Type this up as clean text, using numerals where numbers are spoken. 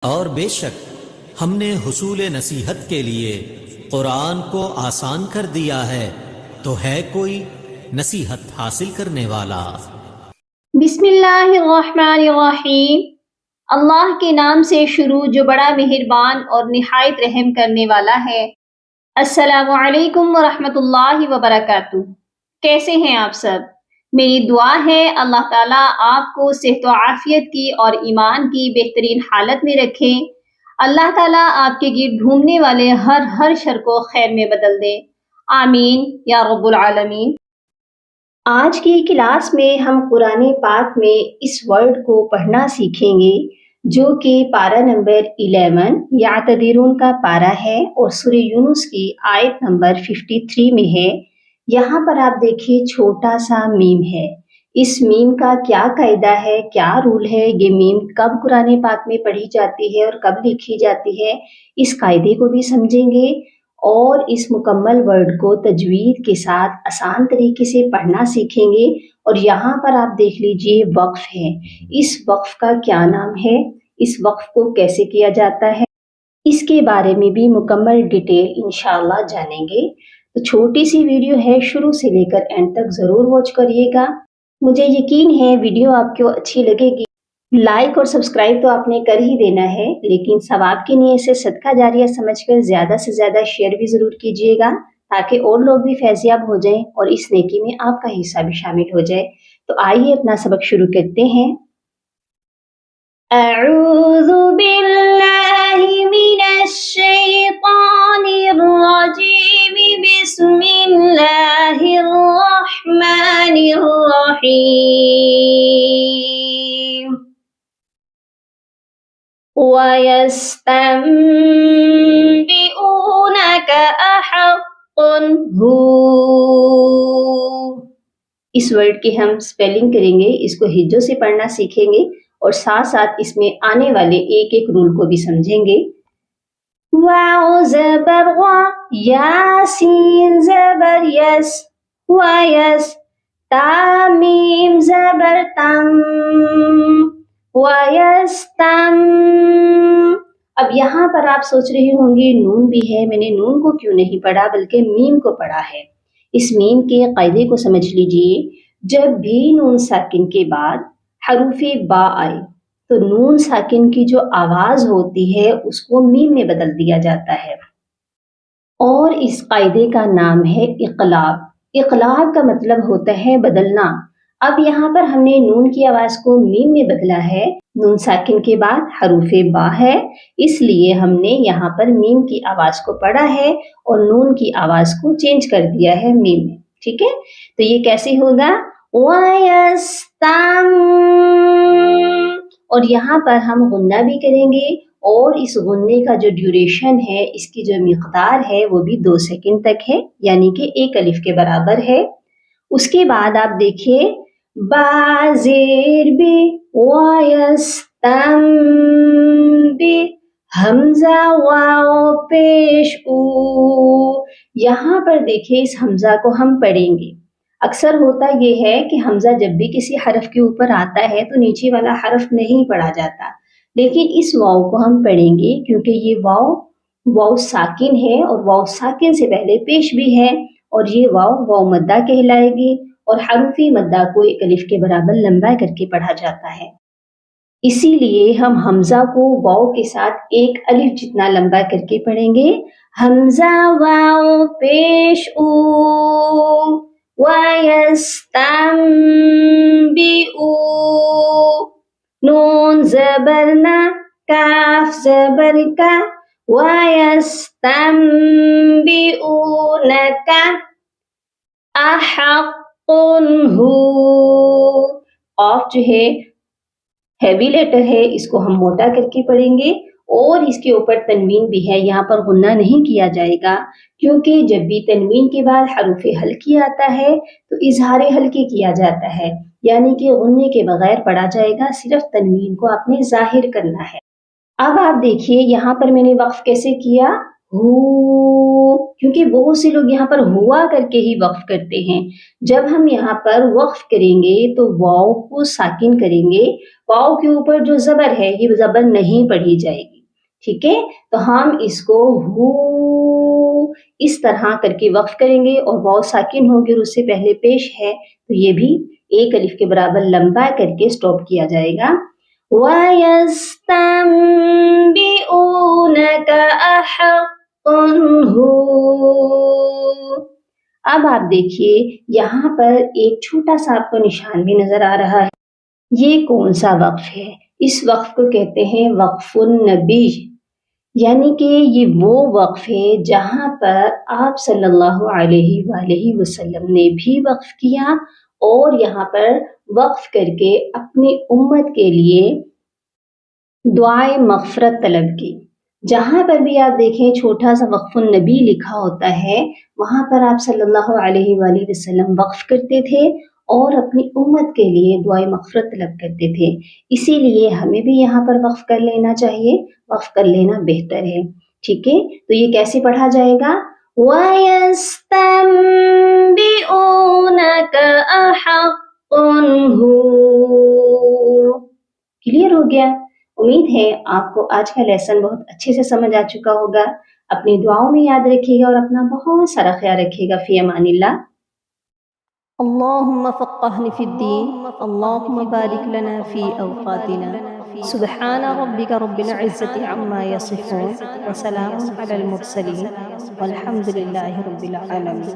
اور بے شک ہم نے حصول نصیحت کے لیے قرآن کو آسان کر دیا ہے، تو ہے کوئی نصیحت حاصل کرنے والا؟ بسم اللہ الرحمن الرحیم۔ اللہ کے نام سے شروع جو بڑا مہربان اور نہایت رحم کرنے والا ہے۔ السلام علیکم ورحمۃ اللہ وبرکاتہ۔ کیسے ہیں آپ سب؟ میری دعا ہے اللہ تعالیٰ آپ کو صحت و عافیت کی اور ایمان کی بہترین حالت میں رکھیں۔ اللہ تعالیٰ آپ کے گرد گھومنے والے ہر شر کو خیر میں بدل دے، آمین یا رب العالمین۔ آج کی کلاس میں ہم قرآن پاک میں اس ورڈ کو پڑھنا سیکھیں گے جو کہ پارہ نمبر 11 یعتذرون کا پارہ ہے اور سورہ یونس کی آیت نمبر 53 میں ہے۔ یہاں پر آپ دیکھیے چھوٹا سا میم ہے۔ اس میم کا کیا قاعدہ ہے، کیا رول ہے، یہ میم کب قرآن پاک میں پڑھی جاتی ہے اور کب لکھی جاتی ہے، اس قاعدے کو بھی سمجھیں گے اور اس مکمل ورڈ کو تجوید کے ساتھ آسان طریقے سے پڑھنا سیکھیں گے۔ اور یہاں پر آپ دیکھ لیجئے وقف ہے، اس وقف کا کیا نام ہے، اس وقف کو کیسے کیا جاتا ہے، اس کے بارے میں بھی مکمل ڈیٹیل انشاءاللہ جانیں گے۔ تو چھوٹی سی ویڈیو ہے، شروع سے لے کر اینڈ تک ضرور واچ کریے گا۔ مجھے یقین ہے ویڈیو آپ کو اچھی لگے گی۔ لائک اور سبسکرائب تو آپ نے کر ہی دینا ہے، لیکن ثواب کی نیت سے صدقہ جاریہ سمجھ کر زیادہ سے زیادہ شیئر بھی ضرور کیجیے گا تاکہ اور لوگ بھی فیضیاب ہو جائیں اور اس نیکی میں آپ کا حصہ بھی شامل ہو جائے۔ تو آئیے اپنا سبق شروع کرتے ہیں۔ اعوذ باللہ من الشیطان الرجیم، بسم اللہ الرحمن الرحیم۔ وَيَسْتَنبِئُونَكَ أَحَقٌّ هُوَ۔ اس ورڈ کی ہم سپیلنگ کریں گے، اس کو ہجوں سے پڑھنا سیکھیں گے اور ساتھ ساتھ اس میں آنے والے ایک ایک رول کو بھی سمجھیں گے۔ واو زبر وا، یاسین زبر یس، ویس، تامیم زبر تم، وَيَسْتَمْ۔ اب یہاں پر آپ سوچ رہے ہوں گے نون بھی ہے، میں نے نون کو کیوں نہیں پڑھا بلکہ میم کو پڑھا ہے۔ اس میم کے قاعدے کو سمجھ لیجئے، جب بھی نون ساکن کے بعد حروف با آئے تو نون ساکن کی جو آواز ہوتی ہے اس کو میم میں بدل دیا جاتا ہے، اور اس قاعدے کا نام ہے اقلاب۔ اقلاب کا مطلب ہوتا ہے بدلنا۔ اب یہاں پر ہم نے نون کی آواز کو میم میں بدلا ہے، نون ساکن کے بعد حروف با ہے، اس لیے ہم نے یہاں پر میم کی آواز کو پڑھا ہے اور نون کی آواز کو چینج کر دیا ہے میم میں، ٹھیک ہے؟ تو یہ کیسے ہوگا؟ وَيَسْتَمْ۔ اور یہاں پر ہم غنہ بھی کریں گے اور اس غنے کا جو ڈیوریشن ہے، اس کی جو مقدار ہے وہ بھی 2 سیکنڈ تک ہے، یعنی کہ 1 الف کے برابر ہے۔ اس کے بعد آپ دیکھیے با زیر بی، وَيَسْتَمْ بی، حمزہ واو پیش او۔ یہاں پر دیکھیے اس حمزہ کو ہم پڑھیں گے۔ اکثر ہوتا یہ ہے کہ حمزہ جب بھی کسی حرف کے اوپر آتا ہے تو نیچے والا حرف نہیں پڑھا جاتا، لیکن اس واو کو ہم پڑھیں گے کیونکہ یہ واو ساکن ہے اور واو ساکن سے پہلے پیش بھی ہے، اور یہ واو مدہ کہلائے گی اور حروف مدہ کو 1 الف کے برابر لمبا کر کے پڑھا جاتا ہے۔ اسی لیے ہم حمزہ کو واو کے ساتھ 1 الف جتنا لمبا کر کے پڑھیں گے۔ حمزہ واو پیش او، وَيَسْتَنبِئُ، نون زبر نا، کاف زبر کا، وَيَسْتَنبِئُونَكَ أَحَقٌّ هُوَ۔ قاف جو ہے ہیوی لیٹر ہے، اس کو ہم موٹا کر کے پڑھیں گے اور اس کے اوپر تنوین بھی ہے، یہاں پر غنہ نہیں کیا جائے گا کیونکہ جب بھی تنوین کے بعد حروف حلقی آتا ہے تو اظہار حلقی کیا جاتا ہے، یعنی کہ غنے کے بغیر پڑھا جائے گا، صرف تنوین کو آپ نے ظاہر کرنا ہے۔ اب آپ دیکھیے یہاں پر میں نے وقف کیسے کیا، کیونکہ بہت سے لوگ یہاں پر ہوا کر کے ہی وقف کرتے ہیں. جب ہم یہاں پر وقف کریں گے تو واو کو ساکن کریں گے. واو کے اوپر جو زبر ہے یہ زبر نہیں پڑھی جائے گی. ٹھیک ہے، تو ہم اس کو ہو اس طرح کر کے وقف کریں گے اور واو ساکن ہوگی اور اس سے پہلے پیش ہے تو یہ بھی ایک الف کے برابر لمبا کر کے سٹاپ کیا جائے گا. وَيَسْتَنبِئُونَكَ أَحَقٌّ هُوَ. اب آپ دیکھیے یہاں پر ایک چھوٹا سا آپ کو نشان بھی نظر آ رہا ہے. یہ کون سا وقف ہے؟ اس وقف کو کہتے ہیں وقف النبی، یعنی کہ یہ وہ وقف ہے جہاں پر آپ صلی اللہ علیہ وآلہ وسلم نے بھی وقف کیا اور یہاں پر وقف کر کے اپنی امت کے لیے دعائے مغفرت طلب کی. جہاں پر بھی آپ دیکھیں چھوٹا سا وقف النبی لکھا ہوتا ہے وہاں پر آپ صلی اللہ علیہ وآلہ وسلم وقف کرتے تھے اور اپنی امت کے لیے دعائے مغفرت طلب کرتے تھے. اسی لیے ہمیں بھی یہاں پر وقف کر لینا چاہیے، وقف کر لینا بہتر ہے. ٹھیک ہے، تو یہ کیسے پڑھا جائے گا؟ وَيَسْتَنبِئُونَكَ أَحَقٌّ هُوَ. کلیئر ہو گیا؟ امید ہے آپ کو آج کا لیسن بہت اچھے سے سمجھ آ چکا ہوگا. اپنی دعاؤں میں یاد رکھیے گا اور اپنا بہت سارا خیال رکھیے گا. فی امان اللہ. اللهم فقهني في الدين، اللهم بارك لنا في أوقاتنا. سبحان ربك رب العزة عما يصفون وسلام على المرسلين والحمد لله رب العالمين.